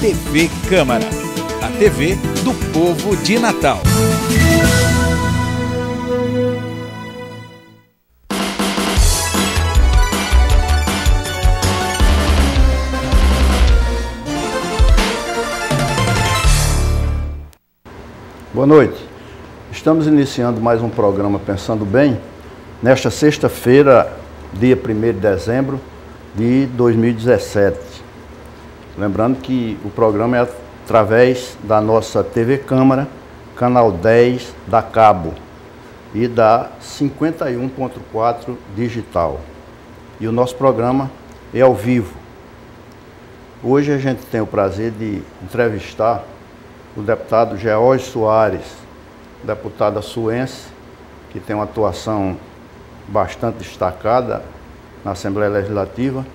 TV Câmara, a TV do povo de Natal. Boa noite. Estamos iniciando mais um programa Pensando Bem, nesta sexta-feira, dia 1º de dezembro de 2017. Lembrando que o programa é através da nossa TV Câmara, canal 10 da Cabo e da 51.4 digital. E o nosso programa é ao vivo. Hoje a gente tem o prazer de entrevistar o deputado George Soares, deputado açuense, que tem uma atuação bastante destacada na Assembleia Legislativa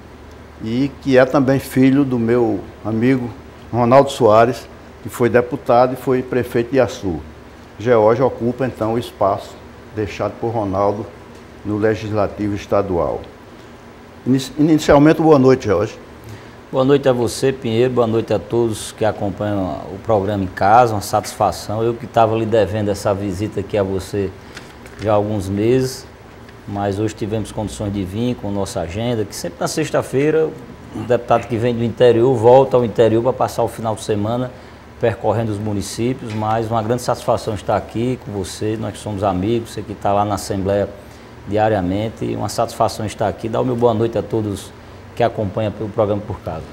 e que é também filho do meu amigo Ronaldo Soares, que foi deputado e foi prefeito de Açu. George ocupa então o espaço deixado por Ronaldo no Legislativo Estadual. Inicialmente, boa noite, George. Boa noite a você, Pinheiro, boa noite a todos que acompanham o programa em casa, uma satisfação. Eu que estava lhe devendo essa visita aqui a você já há alguns meses, mas hoje tivemos condições de vir com nossa agenda, que sempre na sexta-feira, um deputado que vem do interior volta ao interior para passar o final de semana percorrendo os municípios, mas uma grande satisfação estar aqui com você, nós que somos amigos, você que está lá na Assembleia diariamente, e uma satisfação estar aqui. Dá o meu boa noite a todos que acompanha o programa por casa.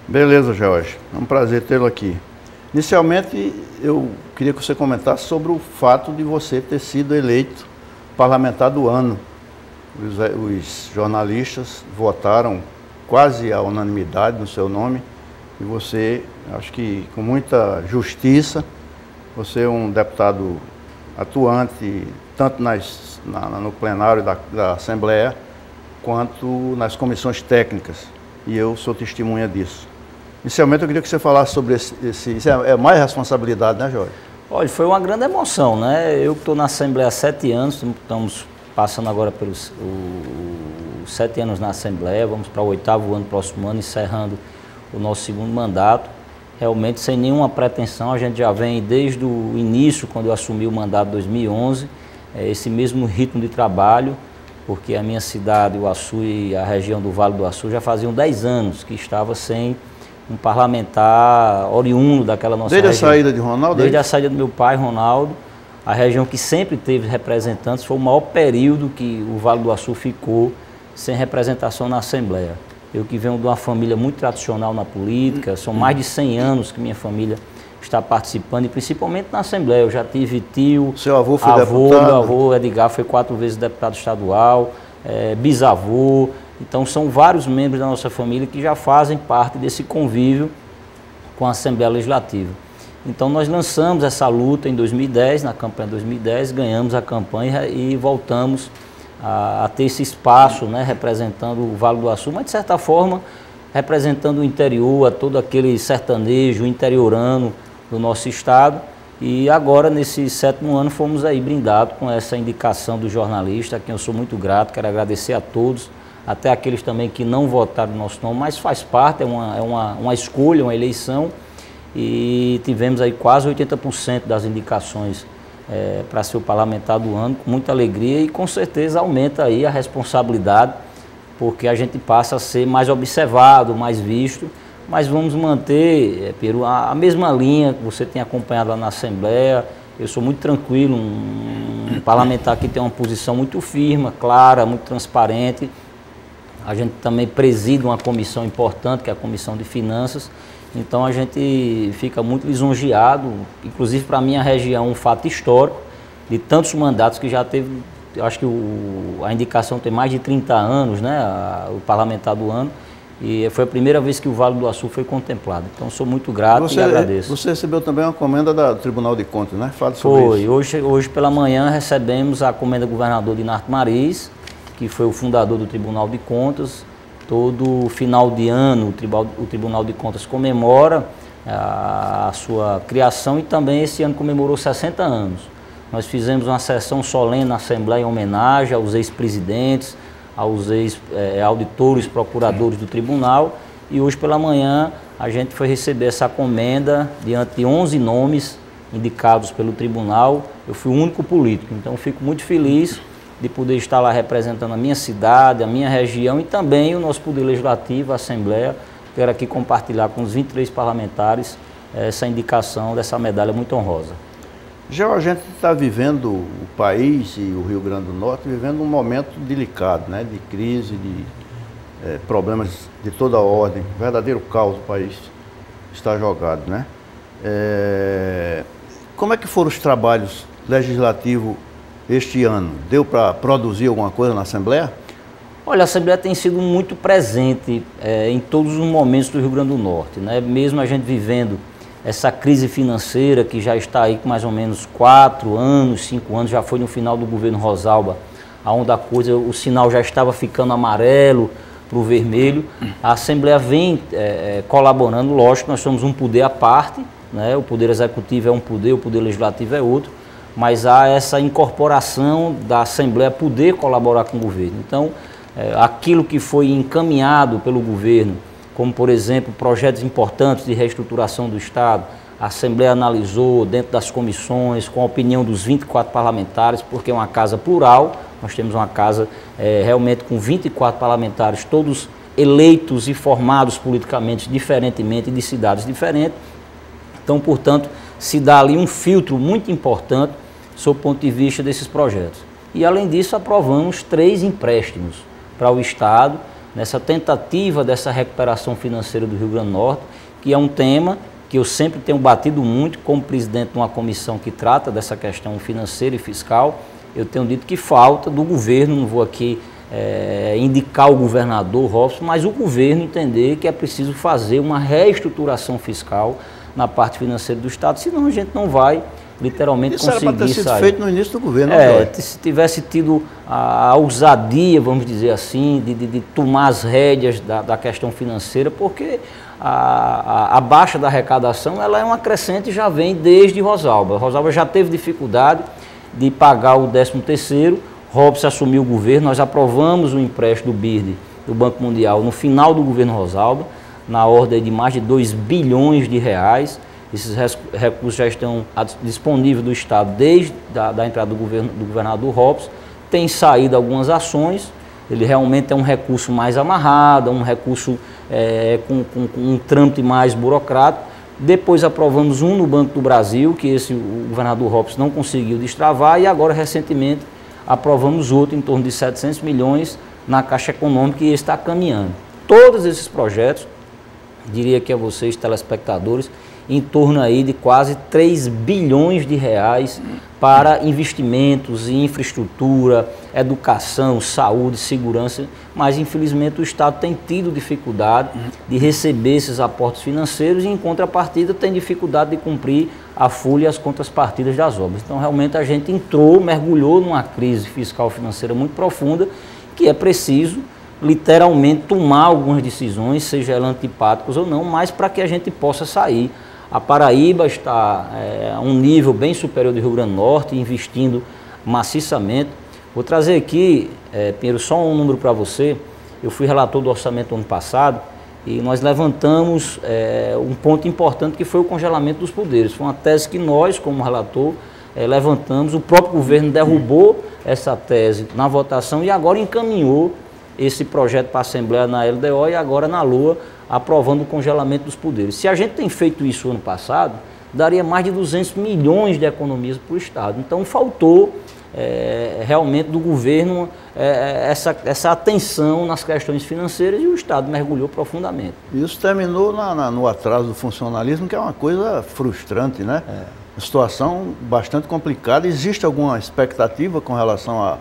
Beleza, George. É um prazer tê-lo aqui. Inicialmente, eu queria que você comentasse sobre o fato de você ter sido eleito parlamentar do ano. Os jornalistas votaram quase à unanimidade no seu nome e você, acho que com muita justiça, você é um deputado atuante, tanto no plenário da Assembleia, quanto nas comissões técnicas, e eu sou testemunha disso. Inicialmente, eu queria que você falasse sobre isso é mais responsabilidade, né, Jorge? Olha, foi uma grande emoção, né? Eu que estou na Assembleia há 7 anos, estamos passando agora pelos 7 anos na Assembleia, vamos para o 8º ano, próximo ano, encerrando o nosso 2º mandato. Realmente, sem nenhuma pretensão, a gente já vem desde o início, quando eu assumi o mandato em 2011, esse mesmo ritmo de trabalho, porque a minha cidade, o Açu e a região do Vale do Açu já faziam 10 anos que estava sem um parlamentar oriundo daquela nossa região. Desde a saída de Ronaldo? Desde a saída do meu pai, Ronaldo, a região que sempre teve representantes, foi o maior período que o Vale do Açu ficou sem representação na Assembleia. Eu que venho de uma família muito tradicional na política, são mais de 100 anos que minha família está participando, e principalmente na Assembleia. Eu já tive tio, seu avô foi deputado? Meu avô Edgar foi 4 vezes deputado estadual, bisavô. Então são vários membros da nossa família que já fazem parte desse convívio com a Assembleia Legislativa. Então nós lançamos essa luta em 2010, na campanha de 2010, ganhamos a campanha e voltamos a ter esse espaço, né, representando o Vale do Açu, mas de certa forma representando o interior, a todo aquele sertanejo interiorano do nosso estado. E agora, nesse 7º ano, fomos aí brindados com essa indicação do jornalista, a quem eu sou muito grato. Quero agradecer a todos, até aqueles também que não votaram no nosso nome, mas faz parte, é uma escolha, uma eleição, e tivemos aí quase 80% das indicações para ser o parlamentar do ano, com muita alegria, e com certeza aumenta aí a responsabilidade, porque a gente passa a ser mais observado, mais visto, mas vamos manter, Peru, a mesma linha que você tem acompanhado lá na Assembleia. Eu sou muito tranquilo, um parlamentar que tem uma posição muito firme, clara, muito transparente. A gente também preside uma comissão importante, que é a Comissão de Finanças, então a gente fica muito lisonjeado, inclusive para a minha região, um fato histórico, de tantos mandatos que já teve. Eu acho que a indicação tem mais de 30 anos, né, o parlamentar do ano, e foi a primeira vez que o Vale do Açu foi contemplado. Então, sou muito grato e agradeço. Você recebeu também uma comenda do Tribunal de Contas, né? Fala sobre isso. Hoje pela manhã recebemos a comenda do governador Dinarto Mariz, que foi o fundador do Tribunal de Contas. Todo final de ano o Tribunal de Contas comemora a sua criação, e também esse ano comemorou 60 anos. Nós fizemos uma sessão solene na Assembleia em homenagem aos ex-presidentes, aos ex-auditores, procuradores do tribunal, e hoje pela manhã a gente foi receber essa comenda diante de 11 nomes indicados pelo tribunal. Eu fui o único político, então fico muito feliz de poder estar lá representando a minha cidade, a minha região e também o nosso Poder Legislativo, a Assembleia. Quero aqui compartilhar com os 23 parlamentares essa indicação dessa medalha muito honrosa. Já a gente está vivendo, o país e o Rio Grande do Norte, vivendo um momento delicado, né? De crise, de problemas de toda ordem, verdadeiro caos o país está jogado, né? Como é que foram os trabalhos legislativos este ano? Deu para produzir alguma coisa na Assembleia? Olha, a Assembleia tem sido muito presente em todos os momentos do Rio Grande do Norte, né? Mesmo a gente vivendo essa crise financeira que já está aí com mais ou menos 4 anos, 5 anos, já foi no final do governo Rosalba, onde o sinal já estava ficando amarelo para o vermelho. A Assembleia vem colaborando, lógico, nós somos um poder à parte, né? O Poder Executivo é um poder, o Poder Legislativo é outro, mas há essa incorporação da Assembleia poder colaborar com o governo. Então, aquilo que foi encaminhado pelo governo, como, por exemplo, projetos importantes de reestruturação do Estado, a Assembleia analisou dentro das comissões, com a opinião dos 24 parlamentares, porque é uma casa plural, nós temos uma casa realmente com 24 parlamentares, todos eleitos e formados politicamente diferentemente, de cidades diferentes. Então, portanto, se dá ali um filtro muito importante sob o ponto de vista desses projetos. E, além disso, aprovamos 3 empréstimos para o Estado, nessa tentativa dessa recuperação financeira do Rio Grande do Norte, que é um tema que eu sempre tenho batido muito como presidente de uma comissão que trata dessa questão financeira e fiscal. Eu tenho dito que falta do governo, não vou aqui indicar o governador Robson, mas o governo entender que é preciso fazer uma reestruturação fiscal na parte financeira do Estado, senão a gente não vai literalmente isso conseguir sair. Isso era para ter sido feito no início do governo. Se tivesse tido a ousadia, vamos dizer assim, de tomar as rédeas da questão financeira, porque a baixa da arrecadação ela é uma crescente e já vem desde Rosalba. Rosalba já teve dificuldade de pagar o 13º, Robson assumiu o governo, nós aprovamos o empréstimo do BIRD, do Banco Mundial, no final do governo Rosalba, na ordem de mais de 2 bilhões de reais. Esses recursos já estão disponíveis do Estado desde a entrada do governador Robson. Tem saído algumas ações, ele realmente é um recurso mais amarrado, um recurso com um trâmite mais burocrático. Depois aprovamos um no Banco do Brasil, que o governador Robson não conseguiu destravar, e agora recentemente aprovamos outro em torno de 700 milhões na Caixa Econômica, e está caminhando. Todos esses projetos, diria que a vocês, telespectadores, em torno aí de quase 3 bilhões de reais para investimentos em infraestrutura, educação, saúde, segurança, mas infelizmente o Estado tem tido dificuldade de receber esses aportes financeiros e, em contrapartida, tem dificuldade de cumprir a folha e as contrapartidas das obras. Então, realmente, a gente mergulhou numa crise fiscal financeira muito profunda, que é preciso literalmente tomar algumas decisões, seja elas antipáticas ou não, mas para que a gente possa sair. A Paraíba está a um nível bem superior do Rio Grande do Norte, investindo maciçamente. Vou trazer aqui, Pinheiro, só um número para você. Eu fui relator do orçamento ano passado e nós levantamos um ponto importante, que foi o congelamento dos poderes. Foi uma tese que nós, como relator, levantamos. O próprio governo derrubou essa tese na votação e agora encaminhou esse projeto para a Assembleia na LDO e agora na LOA, aprovando o congelamento dos poderes. Se a gente tem feito isso ano passado, daria mais de 200 milhões de economias para o Estado. Então faltou realmente do governo essa atenção nas questões financeiras, e o Estado mergulhou profundamente. Isso terminou no atraso do funcionalismo, que é uma coisa frustrante, né? Uma situação bastante complicada. Existe alguma expectativa com relação a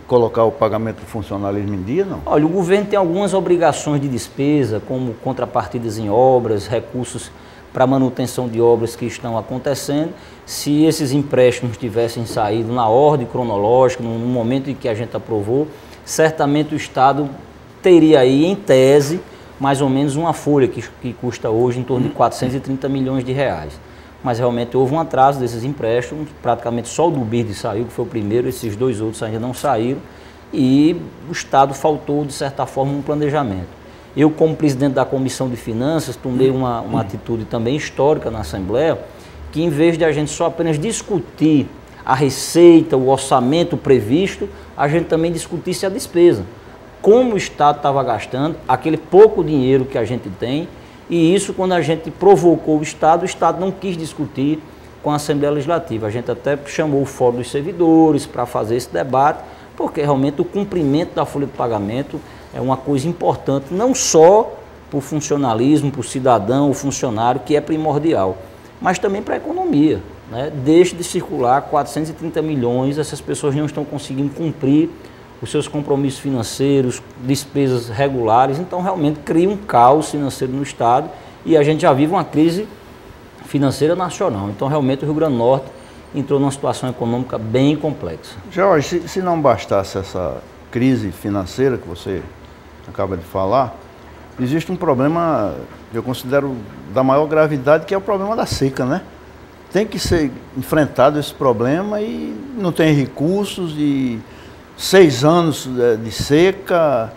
colocar o pagamento do funcionalismo em dia, não? Olha, o governo tem algumas obrigações de despesa, como contrapartidas em obras, recursos para manutenção de obras que estão acontecendo. Se esses empréstimos tivessem saído na ordem cronológica, no momento em que a gente aprovou, certamente o Estado teria aí, em tese, mais ou menos uma folha que custa hoje em torno de 430 milhões de reais. Mas realmente houve um atraso desses empréstimos, praticamente só o do BIRD saiu, que foi o primeiro, esses 2 outros ainda não saíram, e o Estado faltou, de certa forma, um planejamento. Eu, como presidente da Comissão de Finanças, tomei uma atitude também histórica na Assembleia, que em vez de a gente só apenas discutir a receita, o orçamento previsto, a gente também discutisse a despesa. Como o Estado estava gastando aquele pouco dinheiro que a gente tem, e isso, quando a gente provocou o Estado não quis discutir com a Assembleia Legislativa. A gente até chamou o Fórum dos Servidores para fazer esse debate, porque realmente o cumprimento da folha de pagamento é uma coisa importante, não só para o funcionalismo, para o cidadão, o funcionário, que é primordial, mas também para a economia, né? Deixa de circular 430 milhões, essas pessoas não estão conseguindo cumprir os seus compromissos financeiros, despesas regulares, então realmente cria um caos financeiro no Estado e a gente já vive uma crise financeira nacional. Então realmente o Rio Grande do Norte entrou numa situação econômica bem complexa. Jorge, se não bastasse essa crise financeira que você acaba de falar, existe um problema que eu considero da maior gravidade, que é o problema da seca, né? Tem que ser enfrentado esse problema e não tem recursos, e 6 anos de seca.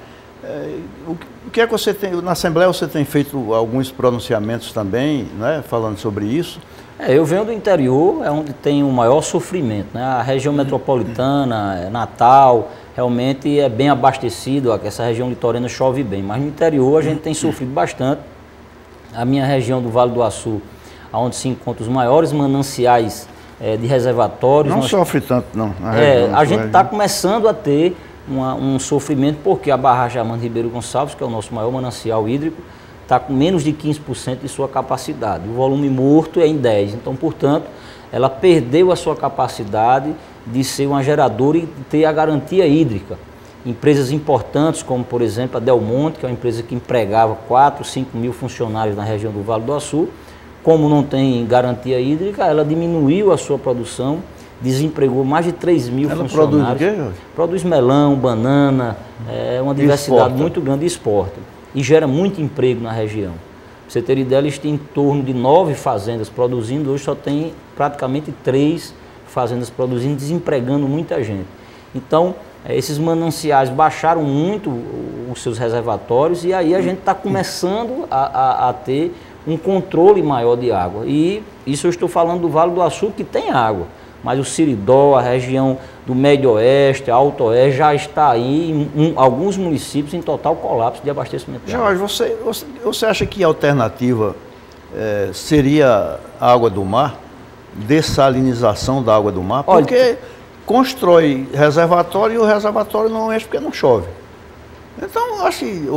O que é que você tem, na Assembleia você tem feito alguns pronunciamentos também, né, falando sobre isso? Eu venho do interior, é onde tem o maior sofrimento, né? A região metropolitana, Natal, realmente é bem abastecido, essa região litorânea chove bem, mas no interior a gente tem sofrido bastante. A minha região do Vale do Açu, onde se encontram os maiores mananciais de reservatórios. Não sofre tanto, não. A gente está começando a ter um sofrimento, porque a barragem Armando Ribeiro Gonçalves, que é o nosso maior manancial hídrico, está com menos de 15% de sua capacidade. O volume morto é em 10%. Então, portanto, ela perdeu a sua capacidade de ser uma geradora e ter a garantia hídrica. Empresas importantes, como, por exemplo, a Del Monte, que é uma empresa que empregava 4, 5 mil funcionários na região do Vale do Açu, como não tem garantia hídrica, ela diminuiu a sua produção, desempregou mais de 3 mil funcionários. Ela produz o quê, Jorge? Produz melão, banana, uma diversidade muito grande de exporta. E gera muito emprego na região. Pra você ter ideia, eles têm em torno de 9 fazendas produzindo, hoje só tem praticamente 3 fazendas produzindo, desempregando muita gente. Então, esses mananciais baixaram muito os seus reservatórios e aí a gente está começando a ter um controle maior de água. E isso eu estou falando do Vale do Açu, que tem água. Mas o Siridó, a região do Médio Oeste, Alto Oeste, já está aí em alguns municípios em total colapso de abastecimento de água. Jorge, você acha que a alternativa seria a água do mar? Dessalinização da água do mar? Porque constrói reservatório e o reservatório não enche porque não chove. Então, acho que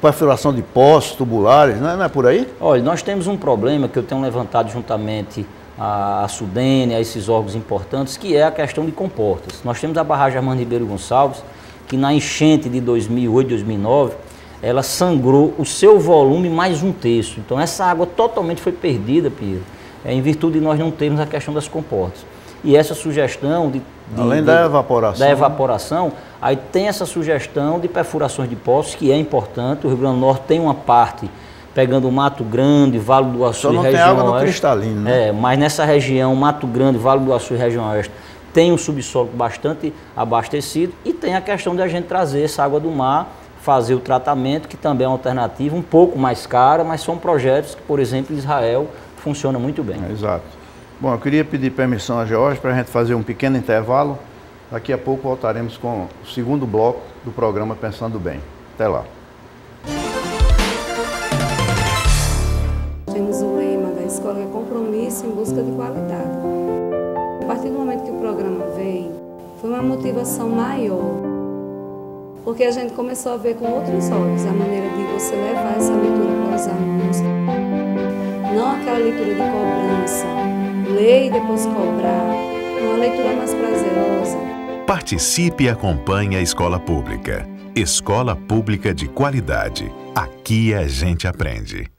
perfuração de poços tubulares, não é por aí? Olha, nós temos um problema que eu tenho levantado juntamente a Sudene, a esses órgãos importantes, que é a questão de comportas. Nós temos a barragem Armando Ribeiro Gonçalves, que na enchente de 2008, 2009, ela sangrou o seu volume mais 1/3. Então essa água totalmente foi perdida, Pinheiro, em virtude de nós não termos a questão das comportas. E essa sugestão além da evaporação, aí tem essa sugestão de perfurações de poços, que é importante. O Rio Grande do Norte tem uma parte pegando Mato Grande, Vale do Açu e região oeste. Só não tem água no cristalino, né? Mas nessa região, Mato Grande, Vale do Açu e região oeste, tem um subsolo bastante abastecido e tem a questão de a gente trazer essa água do mar, fazer o tratamento, que também é uma alternativa, um pouco mais cara, mas são projetos que, por exemplo, em Israel, funciona muito bem. Exato. Bom, eu queria pedir permissão a Jorge para a gente fazer um pequeno intervalo. Daqui a pouco voltaremos com o segundo bloco do programa Pensando Bem. Até lá. Temos o lema da escola, é compromisso em busca de qualidade. A partir do momento que o programa veio, foi uma motivação maior, porque a gente começou a ver com outros olhos a maneira de você levar essa leitura para os alunos. Não aquela leitura de cobrança, ler e depois cobrar, uma leitura mais prazerosa. Participe e acompanhe a Escola Pública. Escola Pública de qualidade. Aqui a gente aprende.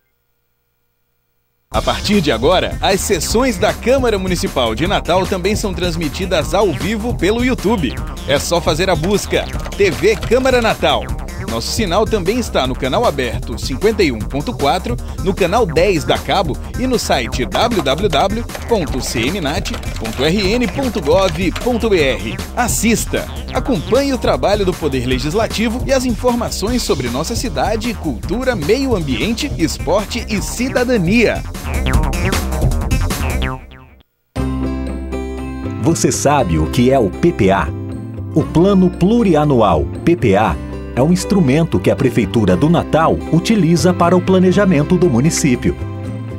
A partir de agora, as sessões da Câmara Municipal de Natal também são transmitidas ao vivo pelo YouTube. É só fazer a busca TV Câmara Natal. Nosso sinal também está no canal aberto 51.4, no canal 10 da Cabo e no site www.cmnat.rn.gov.br. Assista, acompanhe o trabalho do Poder Legislativo e as informações sobre nossa cidade, cultura, meio ambiente, esporte e cidadania. Você sabe o que é o PPA? O Plano Plurianual, PPA, é um instrumento que a Prefeitura do Natal utiliza para o planejamento do município.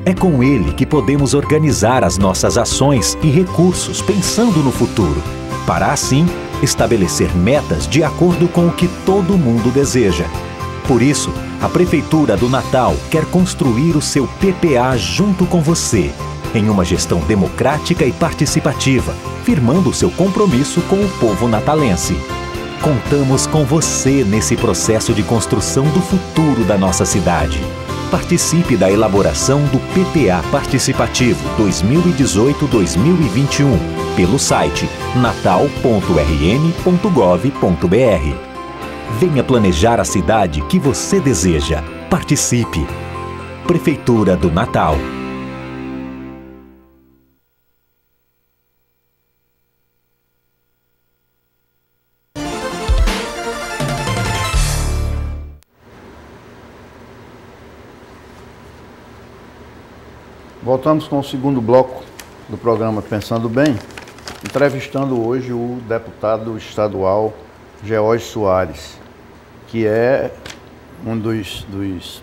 É com ele que podemos organizar as nossas ações e recursos pensando no futuro, para assim estabelecer metas de acordo com o que todo mundo deseja. Por isso, a Prefeitura do Natal quer construir o seu PPA junto com você, em uma gestão democrática e participativa, firmando seu compromisso com o povo natalense. Contamos com você nesse processo de construção do futuro da nossa cidade. Participe da elaboração do PPA Participativo 2018-2021 pelo site natal.rn.gov.br. Venha planejar a cidade que você deseja. Participe! Prefeitura do Natal. Voltamos com o segundo bloco do programa Pensando Bem, entrevistando hoje o deputado estadual George Soares, que é um dos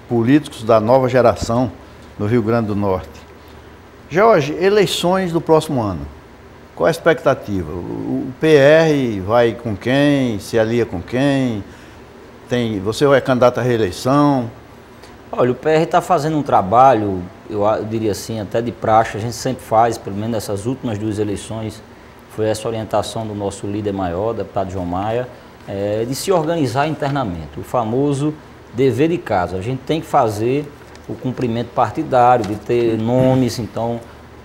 políticos da nova geração do Rio Grande do Norte. George, eleições do próximo ano, qual a expectativa? O PR vai com quem? Se alia com quem? Você é candidato à reeleição? Olha, o PR está fazendo um trabalho, eu diria assim, até de praxe, a gente sempre faz, pelo menos nessas últimas duas eleições, foi essa orientação do nosso líder maior, deputado João Maia, de se organizar internamente, o famoso dever de casa. A gente tem que fazer o cumprimento partidário, de ter nomes, então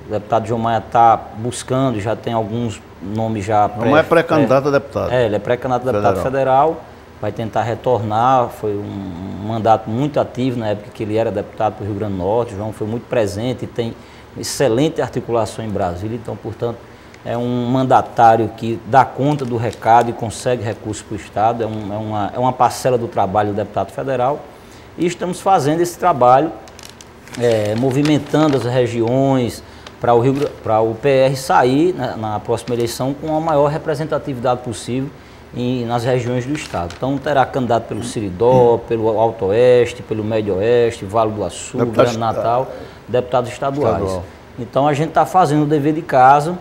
o deputado João Maia está buscando, já tem alguns nomes já... Não é pré-candidato a deputado. Ele é pré-candidato a deputado federal, vai tentar retornar, foi um mandato muito ativo na época que ele era deputado para o Rio Grande do Norte. O João foi muito presente e tem excelente articulação em Brasília, então, portanto, é um mandatário que dá conta do recado e consegue recursos para o Estado, é uma parcela do trabalho do deputado federal. E estamos fazendo esse trabalho, movimentando as regiões para o PR sair na próxima eleição com a maior representatividade possível nas regiões do Estado. Então terá candidato pelo Seridó, pelo Alto Oeste, pelo Médio Oeste, Vale do Açu, Grande Natal, deputados estaduais. Então a gente está fazendo o dever de casa,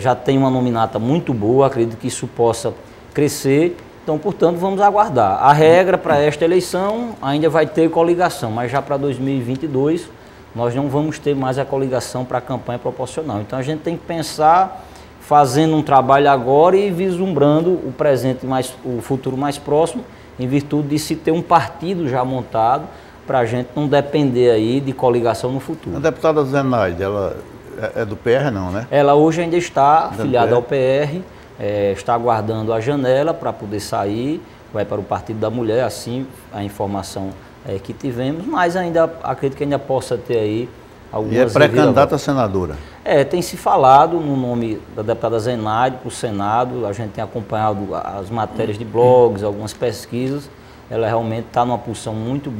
já tem uma nominata muito boa, acredito que isso possa crescer, então portanto vamos aguardar. A regra para esta eleição ainda vai ter coligação, mas já para 2022 nós não vamos ter mais a coligação para a campanha proporcional. Então a gente tem que pensar fazendo um trabalho agora e vislumbrando o presente, o futuro mais próximo, em virtude de se ter um partido já montado, para a gente não depender aí de coligação no futuro. A deputada Zenaide, ela é do PR não, né? Ela hoje ainda está afiliada ao PR, está aguardando a janela para poder sair, vai para o Partido da Mulher, assim a informação que tivemos, mas ainda acredito que ainda possa ter aí algumas... E é pré-candidata a senadora? Tem se falado no nome da deputada Zenaide para o Senado, a gente tem acompanhado as matérias de blogs, algumas pesquisas, ela realmente está numa posição muito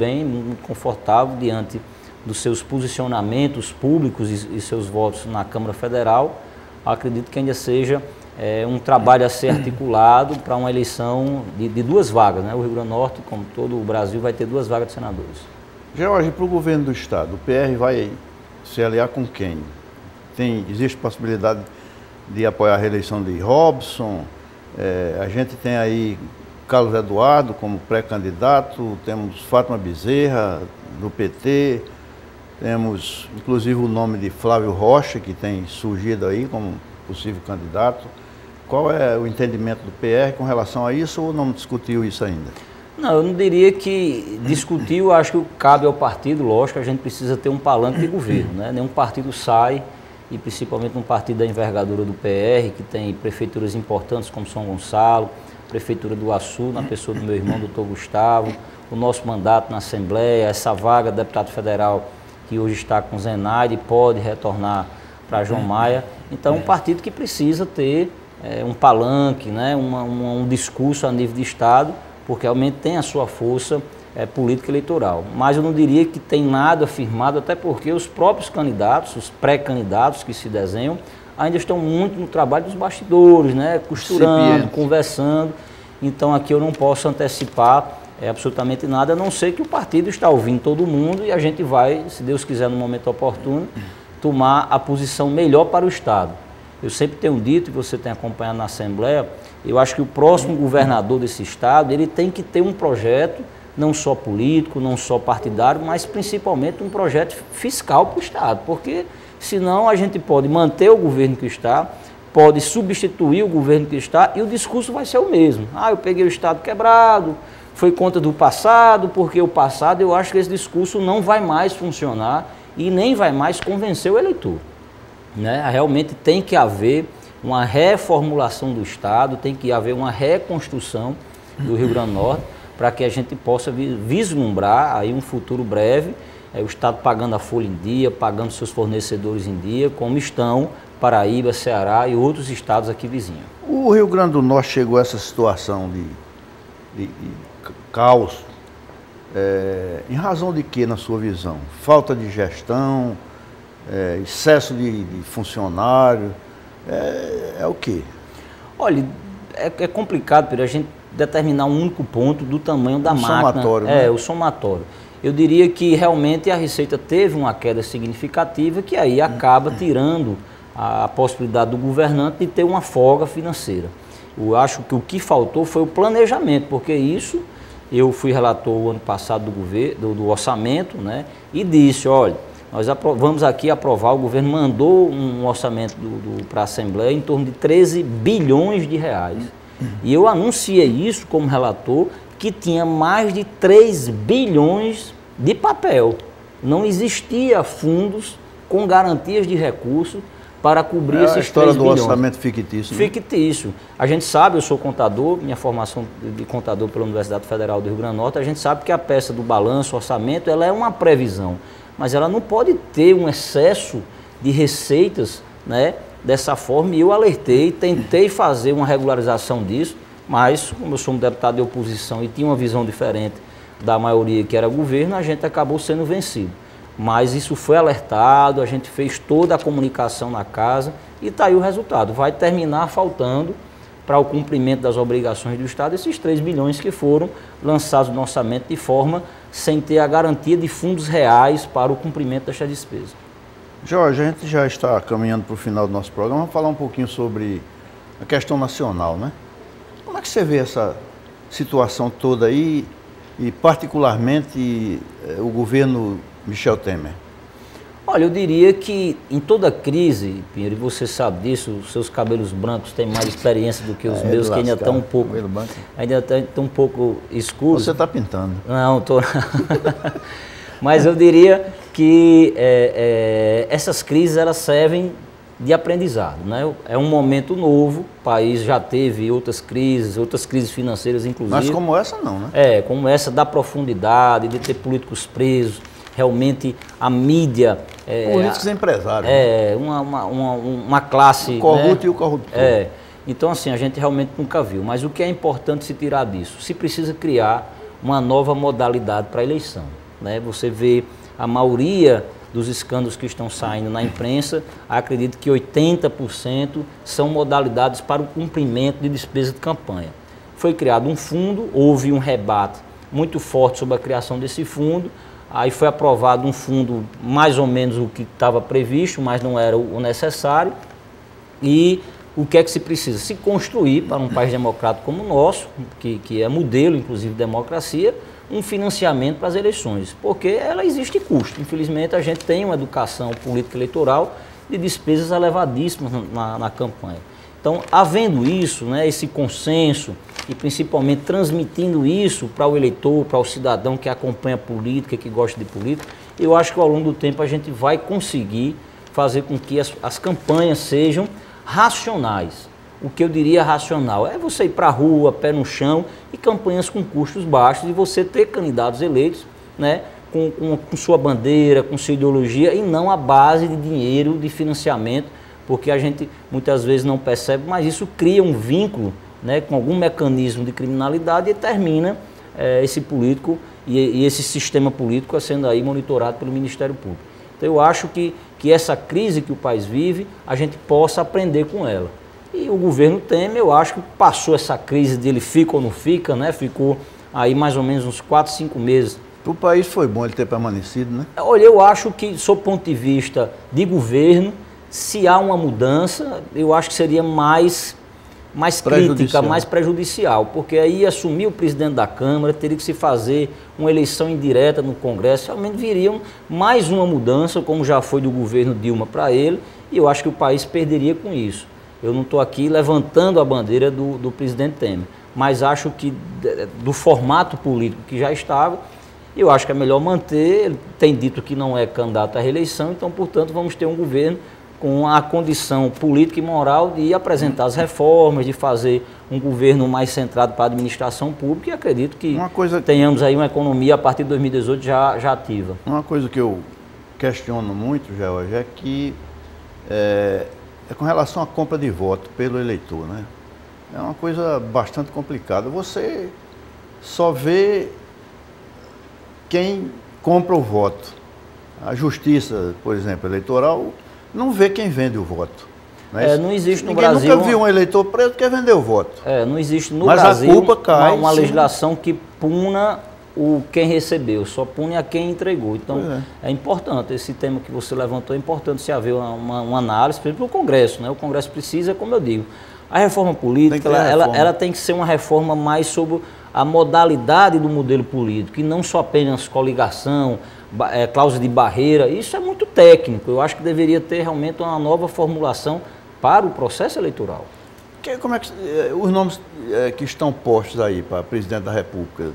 confortável diante dos seus posicionamentos públicos e seus votos na Câmara Federal. Acredito que ainda seja um trabalho a ser articulado para uma eleição de duas vagas, né? O Rio Grande do Norte, como todo o Brasil, vai ter duas vagas de senadores. George, para o governo do Estado, o PR vai se aliar com quem? Existe possibilidade de apoiar a reeleição de Robson, a gente tem aí Carlos Eduardo como pré-candidato, temos Fátima Bezerra do PT, temos inclusive o nome de Flávio Rocha, que tem surgido aí como possível candidato. Qual é o entendimento do PR com relação a isso, ou não discutiu isso ainda? Não, eu não diria que discutiu, acho que cabe ao partido, lógico, a gente precisa ter um palanque de governo, né? Nenhum partido sai, e principalmente um partido da envergadura do PR, que tem prefeituras importantes como São Gonçalo, Prefeitura do Açu, na pessoa do meu irmão, doutor Gustavo, o nosso mandato na Assembleia, essa vaga de deputado federal que hoje está com Zenaide, pode retornar para João Maia. Então, um partido que precisa ter um palanque, né, um discurso a nível de Estado, porque realmente tem a sua força política eleitoral. Mas eu não diria que tem nada firmado, até porque os próprios candidatos, os pré-candidatos que se desenham, ainda estão muito no trabalho dos bastidores, né, costurando, conversando. Então aqui eu não posso antecipar absolutamente nada, a não ser que o partido está ouvindo todo mundo e a gente vai, se Deus quiser, no momento oportuno, tomar a posição melhor para o Estado. Eu sempre tenho dito, e você tem acompanhado na Assembleia, eu acho que o próximo governador desse Estado, ele tem que ter um projeto, não só político, não só partidário, mas principalmente um projeto fiscal para o Estado, porque senão a gente pode manter o governo que está, pode substituir o governo que está e o discurso vai ser o mesmo. Eu peguei o Estado quebrado, foi conta do passado, porque o passado, eu acho que esse discurso não vai mais funcionar e nem vai mais convencer o eleitor, né? Realmente tem que haver uma reformulação do Estado, tem que haver uma reconstrução do Rio Grande do Norte, para que a gente possa vislumbrar aí um futuro breve, o Estado pagando a folha em dia, pagando seus fornecedores em dia, como estão Paraíba, Ceará e outros estados aqui vizinhos. O Rio Grande do Norte chegou a essa situação de caos, em razão de quê, na sua visão? Falta de gestão, excesso de funcionário, o quê? Olha, é complicado, Pedro, a gente determinar um único ponto do tamanho da máquina. Somatório, né? O somatório. Eu diria que realmente a Receita teve uma queda significativa que aí acaba tirando a possibilidade do governante de ter uma folga financeira. Eu acho que o que faltou foi o planejamento, porque isso eu fui relator o ano passado do orçamento, né, e disse, olha, nós vamos aqui aprovar, o governo mandou um orçamento para a Assembleia em torno de 13 bilhões de reais. E eu anunciei isso como relator, que tinha mais de 3 bilhões de papel. Não existia fundos com garantias de recursos para cobrir esses 3 bilhões. A história do orçamento fictício. Né? Fictício. A gente sabe, eu sou contador, minha formação de contador pela Universidade Federal do Rio Grande do Norte, a gente sabe que a peça do balanço, orçamento, ela é uma previsão, mas ela não pode ter um excesso de receitas, né, dessa forma, e eu alertei, tentei fazer uma regularização disso, mas como eu sou um deputado de oposição e tinha uma visão diferente da maioria que era governo, a gente acabou sendo vencido. Mas isso foi alertado, a gente fez toda a comunicação na casa e está aí o resultado. Vai terminar faltando para o cumprimento das obrigações do Estado esses 3 bilhões que foram lançados no orçamento de forma sem ter a garantia de fundos reais para o cumprimento desta despesa. Jorge, a gente já está caminhando para o final do nosso programa, vamos falar um pouquinho sobre a questão nacional, né? Como é que você vê essa situação toda aí e particularmente o governo Michel Temer? Olha, eu diria que em toda crise, Pinheiro, e você sabe disso, os seus cabelos brancos têm mais experiência do que os meus, que ainda estão um pouco escuros. Você está pintando. Não, estou... Mas eu diria que essas crises elas servem de aprendizado, né? É um momento novo, o país já teve outras crises financeiras inclusive. Mas como essa não, né? Como essa da profundidade, de ter políticos presos, realmente a mídia... políticos empresários. Uma classe... O corrupto, né? E o corruptor. Então assim, a gente realmente nunca viu, mas o que é importante se tirar disso? Se precisa criar uma nova modalidade para a eleição, né? Você vê a maioria dos escândalos que estão saindo na imprensa, acredito que 80% são modalidades para o cumprimento de despesa de campanha. Foi criado um fundo, houve um rebate muito forte sobre a criação desse fundo, aí foi aprovado um fundo mais ou menos o que estava previsto, mas não era o necessário. E o que é que se precisa? Se construir para um país democrático como o nosso, que é modelo inclusive de democracia, um financiamento para as eleições, porque ela existe custo. Infelizmente, a gente tem uma educação política eleitoral de despesas elevadíssimas na campanha. Então, havendo isso, né, esse consenso, e principalmente transmitindo isso para o eleitor, para o cidadão que acompanha a política, que gosta de política, eu acho que ao longo do tempo a gente vai conseguir fazer com que as campanhas sejam racionais. o que eu diria racional é você ir para a rua, pé no chão, e campanhas com custos baixos, e você ter candidatos eleitos, né, com sua bandeira, com sua ideologia, e não a base de dinheiro, de financiamento, porque a gente muitas vezes não percebe, mas isso cria um vínculo, né, com algum mecanismo de criminalidade e termina esse político e esse sistema político sendo aí monitorado pelo Ministério Público. Então eu acho que essa crise que o país vive, a gente possa aprender com ela. E o governo Temer, eu acho que passou essa crise dele fica ou não fica, né? Ficou aí mais ou menos uns 4, 5 meses. O país foi bom ele ter permanecido, né? Olha, eu acho que, sob o ponto de vista de governo, se há uma mudança, eu acho que seria mais crítica, mais prejudicial, porque aí assumir o presidente da Câmara, teria que se fazer uma eleição indireta no Congresso, realmente viria mais uma mudança, como já foi do governo Dilma para ele, e eu acho que o país perderia com isso. Eu não estou aqui levantando a bandeira do presidente Temer, mas acho que do formato político que já estava, eu acho que é melhor manter. Ele tem dito que não é candidato à reeleição, então, portanto, vamos ter um governo com a condição política e moral de apresentar as reformas, de fazer um governo mais centrado para a administração pública, e acredito que tenhamos aí uma economia a partir de 2018 já ativa. Uma coisa que eu questiono muito, George, é que é com relação à compra de voto pelo eleitor, né? É uma coisa bastante complicada. Você só vê quem compra o voto. A justiça, por exemplo, eleitoral, não vê quem vende o voto. Não existe no Ninguém Brasil... nunca viu um eleitor preso que quer vender o voto. Não existe no Mas Brasil a culpa cai, uma legislação que puna quem recebeu, só pune a quem entregou. Então, é importante, esse tema que você levantou, é importante se haver uma análise, por exemplo, o Congresso, né? O Congresso precisa, como eu digo, a reforma política, ela tem que ser uma reforma mais sobre a modalidade do modelo político, e não só apenas coligação, cláusula de barreira. Isso é muito técnico. Eu acho que deveria ter realmente uma nova formulação para o processo eleitoral. Como é que os nomes que estão postos aí para presidente da República,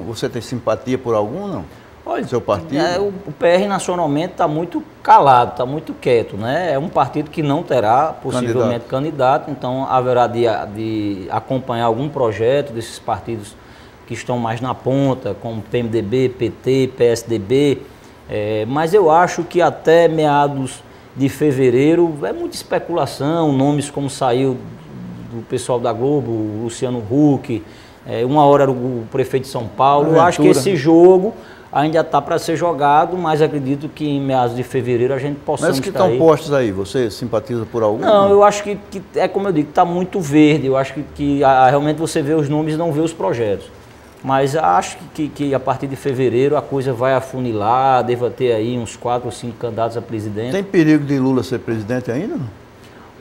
você tem simpatia por algum, não? Olha, seu partido? O PR nacionalmente está muito calado, está muito quieto, né? É um partido que não terá possivelmente candidato, então haverá de acompanhar algum projeto desses partidos que estão mais na ponta, como PMDB, PT, PSDB, mas eu acho que até meados de fevereiro é muita especulação, nomes como saiu do pessoal da Globo, o Luciano Huck, uma hora era o prefeito de São Paulo. Eu acho que esse jogo ainda está para ser jogado, mas acredito que em meados de fevereiro a gente possamos. Mas que estão postos aí, você simpatiza por algum? Não, eu acho que é como eu digo, está muito verde. Eu acho que realmente você vê os nomes e não vê os projetos. Mas acho que a partir de fevereiro a coisa vai afunilar, deva ter aí uns 4 ou 5 candidatos a presidente. Tem perigo de Lula ser presidente ainda, não?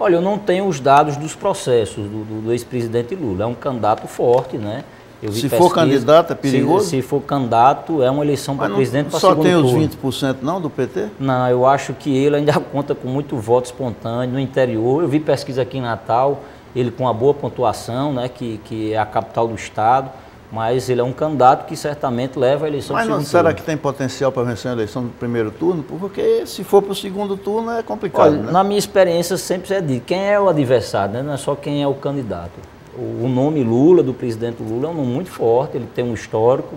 Olha, eu não tenho os dados dos processos do ex-presidente Lula. É um candidato forte, né? Se for candidato, é perigoso? Se for candidato, é uma eleição para presidente para segundo turno. Só tem os 20% não do PT? Não, eu acho que ele ainda conta com muito voto espontâneo no interior. Eu vi pesquisa aqui em Natal, ele com uma boa pontuação, né? Que é a capital do estado. Mas ele é um candidato que certamente leva a eleição do segundo turno. Será que tem potencial para vencer a eleição do primeiro turno? Porque se for para o segundo turno é complicado. Olha, né? Na minha experiência sempre é dito, quem é o adversário, né? Não é só quem é o candidato. O nome Lula, do presidente Lula, é um nome muito forte, ele tem um histórico,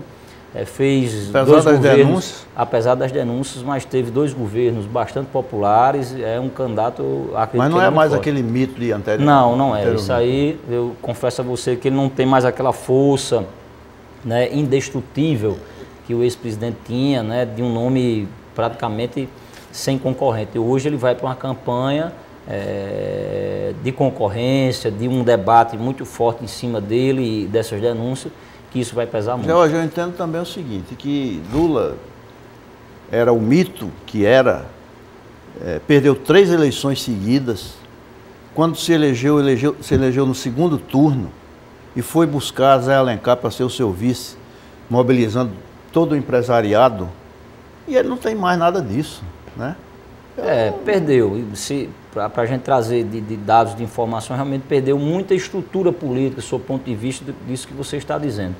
fez dois governos, apesar das denúncias, mas teve 2 governos bastante populares, é um candidato, acredito. Mas não é mais aquele mito de anterior? Não é. Isso aí, eu confesso a você que ele não tem mais aquela força, né, indestrutível que o ex-presidente tinha, né, de um nome praticamente sem concorrente. Hoje ele vai para uma campanha de concorrência, de um debate muito forte em cima dele e dessas denúncias, que isso vai pesar muito. Jorge, eu entendo também o seguinte, que Lula era o mito que era, perdeu 3 eleições seguidas, quando se elegeu no segundo turno, e foi buscar Zé Alencar para ser o seu vice, mobilizando todo o empresariado, e ele não tem mais nada disso, né? Perdeu. Para a gente trazer de dados, de informação, realmente perdeu muita estrutura política, sob o ponto de vista disso que você está dizendo.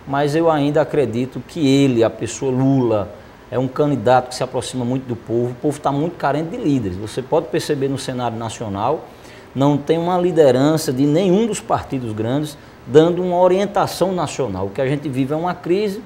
Mas eu ainda acredito que ele, a pessoa Lula, é um candidato que se aproxima muito do povo. O povo está muito carente de líderes. Você pode perceber no cenário nacional, não tem uma liderança de nenhum dos partidos grandes dando uma orientação nacional. O que a gente vive é uma crise,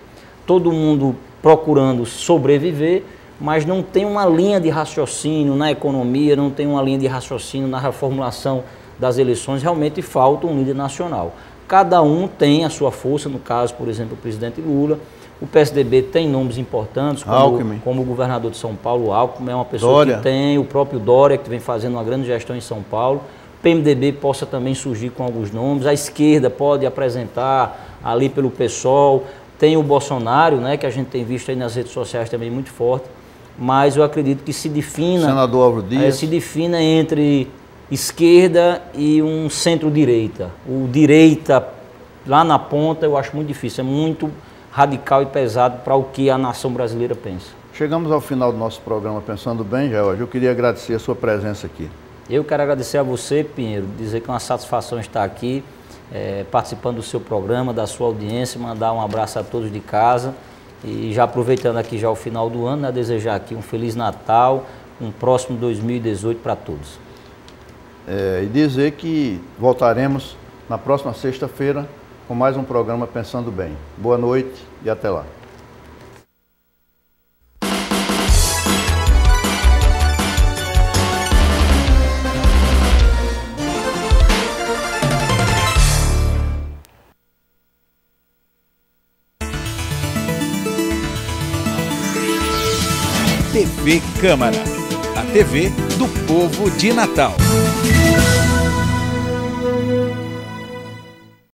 todo mundo procurando sobreviver, mas não tem uma linha de raciocínio na economia, não tem uma linha de raciocínio na reformulação das eleições, realmente falta um líder nacional. Cada um tem a sua força, no caso, por exemplo, o presidente Lula. O PSDB tem nomes importantes, como o governador de São Paulo, Alckmin, é uma pessoa que tem, o próprio Dória, que vem fazendo uma grande gestão em São Paulo. O PMDB possa também surgir com alguns nomes, a esquerda pode apresentar ali pelo PSOL, tem o Bolsonaro, né, que a gente tem visto aí nas redes sociais também muito forte, mas eu acredito que se defina, senador Álvaro Dias, se defina entre esquerda e um centro-direita. O direita, lá na ponta, eu acho muito difícil, é muito radical e pesado para o que a nação brasileira pensa. Chegamos ao final do nosso programa Pensando Bem, George. Eu queria agradecer a sua presença aqui. Eu quero agradecer a você, Pinheiro, dizer que é uma satisfação estar aqui, participando do seu programa, da sua audiência, mandar um abraço a todos de casa e já aproveitando aqui já o final do ano, né, desejar aqui um Feliz Natal, um próximo 2018 para todos. E dizer que voltaremos na próxima sexta-feira com mais um programa Pensando Bem. Boa noite e até lá. TV Câmara, a TV do povo de Natal.